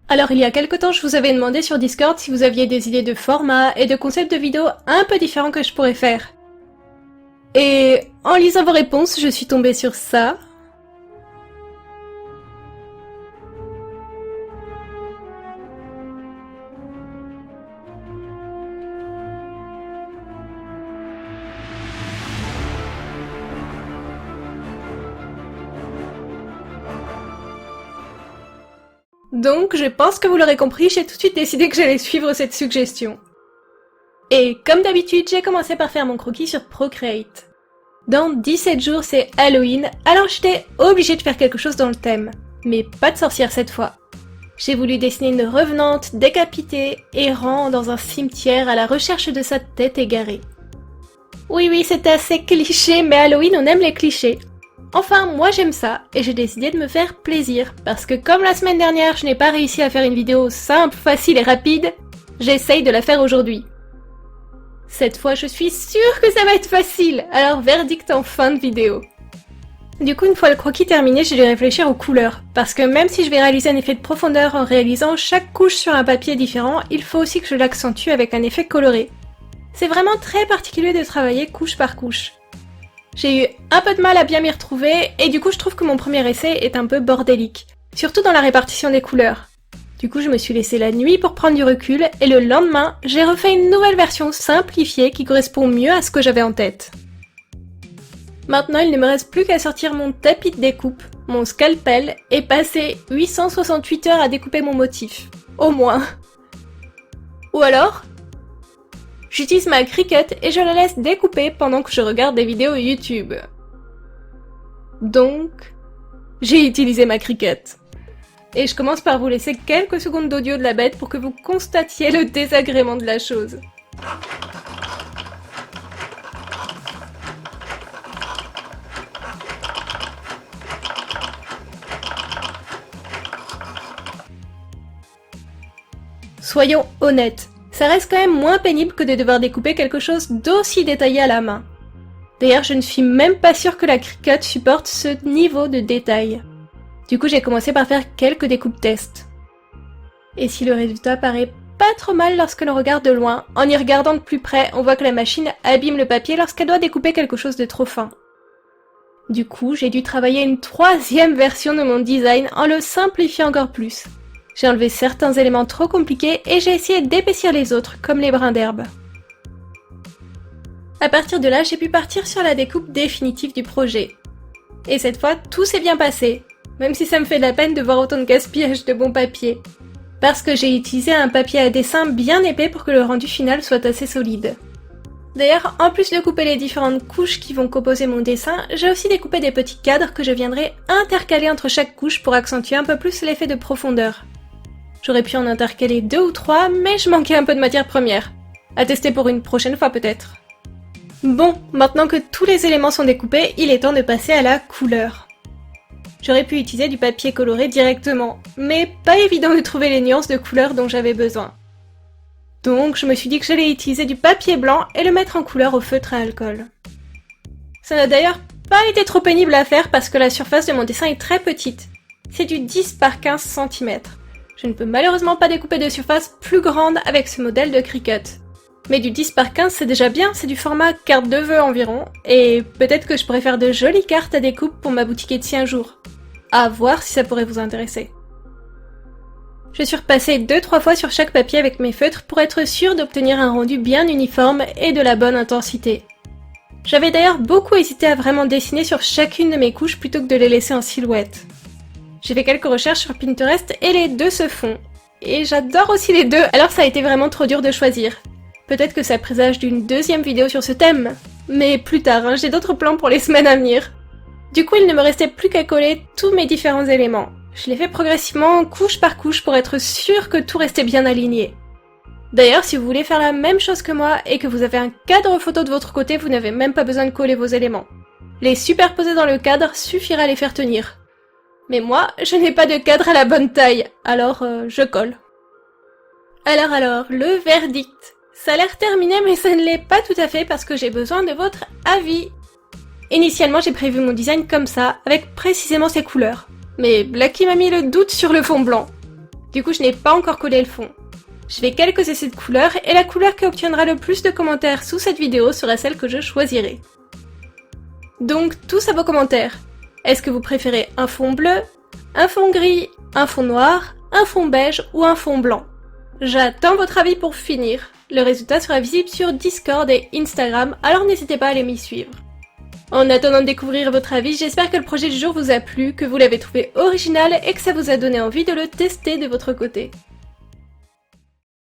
Alors il y a quelque temps, je vous avais demandé sur Discord si vous aviez des idées de formats et de concepts de vidéos un peu différents que je pourrais faire. Et en lisant vos réponses, je suis tombée sur ça. Donc, je pense que vous l'aurez compris, j'ai tout de suite décidé que j'allais suivre cette suggestion. Et comme d'habitude, j'ai commencé par faire mon croquis sur Procreate. Dans 17 jours, c'est Halloween, alors j'étais obligée de faire quelque chose dans le thème. Mais pas de sorcière cette fois. J'ai voulu dessiner une revenante décapitée, errant dans un cimetière à la recherche de sa tête égarée. Oui, c'est assez cliché, mais Halloween, on aime les clichés. Enfin, moi j'aime ça, et j'ai décidé de me faire plaisir, parce que comme la semaine dernière, je n'ai pas réussi à faire une vidéo simple, facile et rapide, j'essaye de la faire aujourd'hui. Cette fois, je suis sûre que ça va être facile, alors verdict en fin de vidéo. Du coup, une fois le croquis terminé, j'ai dû réfléchir aux couleurs, parce que même si je vais réaliser un effet de profondeur en réalisant chaque couche sur un papier différent, il faut aussi que je l'accentue avec un effet coloré. C'est vraiment très particulier de travailler couche par couche. J'ai eu un peu de mal à bien m'y retrouver, et du coup je trouve que mon premier essai est un peu bordélique, surtout dans la répartition des couleurs. Du coup je me suis laissé la nuit pour prendre du recul, et le lendemain, j'ai refait une nouvelle version simplifiée qui correspond mieux à ce que j'avais en tête. Maintenant il ne me reste plus qu'à sortir mon tapis de découpe, mon scalpel, et passer 868 heures à découper mon motif. Au moins. Ou alors, j'utilise ma Cricut et je la laisse découper pendant que je regarde des vidéos YouTube. Donc, j'ai utilisé ma Cricut. Et je commence par vous laisser quelques secondes d'audio de la bête pour que vous constatiez le désagrément de la chose. Soyons honnêtes. Ça reste quand même moins pénible que de devoir découper quelque chose d'aussi détaillé à la main. D'ailleurs, je ne suis même pas sûre que la Cricut supporte ce niveau de détail. Du coup, j'ai commencé par faire quelques découpes tests. Et si le résultat paraît pas trop mal lorsque l'on regarde de loin, en y regardant de plus près, on voit que la machine abîme le papier lorsqu'elle doit découper quelque chose de trop fin. Du coup, j'ai dû travailler une troisième version de mon design en le simplifiant encore plus. J'ai enlevé certains éléments trop compliqués et j'ai essayé d'épaissir les autres, comme les brins d'herbe. À partir de là, j'ai pu partir sur la découpe définitive du projet. Et cette fois, tout s'est bien passé, même si ça me fait de la peine de voir autant de gaspillage de bon papier. Parce que j'ai utilisé un papier à dessin bien épais pour que le rendu final soit assez solide. D'ailleurs, en plus de couper les différentes couches qui vont composer mon dessin, j'ai aussi découpé des petits cadres que je viendrai intercaler entre chaque couche pour accentuer un peu plus l'effet de profondeur. J'aurais pu en intercaler 2 ou 3, mais je manquais un peu de matière première. À tester pour une prochaine fois peut-être. Bon, maintenant que tous les éléments sont découpés, il est temps de passer à la couleur. J'aurais pu utiliser du papier coloré directement, mais pas évident de trouver les nuances de couleurs dont j'avais besoin. Donc je me suis dit que j'allais utiliser du papier blanc et le mettre en couleur au feutre à alcool. Ça n'a d'ailleurs pas été trop pénible à faire parce que la surface de mon dessin est très petite. C'est du 10 par 15 cm. Je ne peux malheureusement pas découper de surface plus grande avec ce modèle de Cricut. Mais du 10 par 15 c'est déjà bien, c'est du format carte de vœux environ, et peut-être que je pourrais faire de jolies cartes à découpe pour ma boutique Etsy un jour. À voir si ça pourrait vous intéresser. Je suis repassée 2-3 fois sur chaque papier avec mes feutres pour être sûre d'obtenir un rendu bien uniforme et de la bonne intensité. J'avais d'ailleurs beaucoup hésité à vraiment dessiner sur chacune de mes couches plutôt que de les laisser en silhouette. J'ai fait quelques recherches sur Pinterest et les deux se font. Et j'adore aussi les deux, alors ça a été vraiment trop dur de choisir. Peut-être que ça présage d'une deuxième vidéo sur ce thème. Mais plus tard, j'ai d'autres plans pour les semaines à venir. Du coup, il ne me restait plus qu'à coller tous mes différents éléments. Je l'ai fait progressivement, couche par couche, pour être sûre que tout restait bien aligné. D'ailleurs, si vous voulez faire la même chose que moi et que vous avez un cadre photo de votre côté, vous n'avez même pas besoin de coller vos éléments. Les superposer dans le cadre suffira à les faire tenir. Mais moi, je n'ai pas de cadre à la bonne taille, alors je colle. Alors, le verdict. Ça a l'air terminé, mais ça ne l'est pas tout à fait parce que j'ai besoin de votre avis. Initialement, j'ai prévu mon design comme ça, avec précisément ces couleurs. Mais Blacky m'a mis le doute sur le fond blanc. Du coup, je n'ai pas encore collé le fond. Je fais quelques essais de couleurs et la couleur qui obtiendra le plus de commentaires sous cette vidéo sera celle que je choisirai. Donc, tous à vos commentaires. Est-ce que vous préférez un fond bleu, un fond gris, un fond noir, un fond beige ou un fond blanc? J'attends votre avis pour finir. Le résultat sera visible sur Discord et Instagram, alors n'hésitez pas à aller m'y suivre. En attendant de découvrir votre avis, j'espère que le projet du jour vous a plu, que vous l'avez trouvé original et que ça vous a donné envie de le tester de votre côté.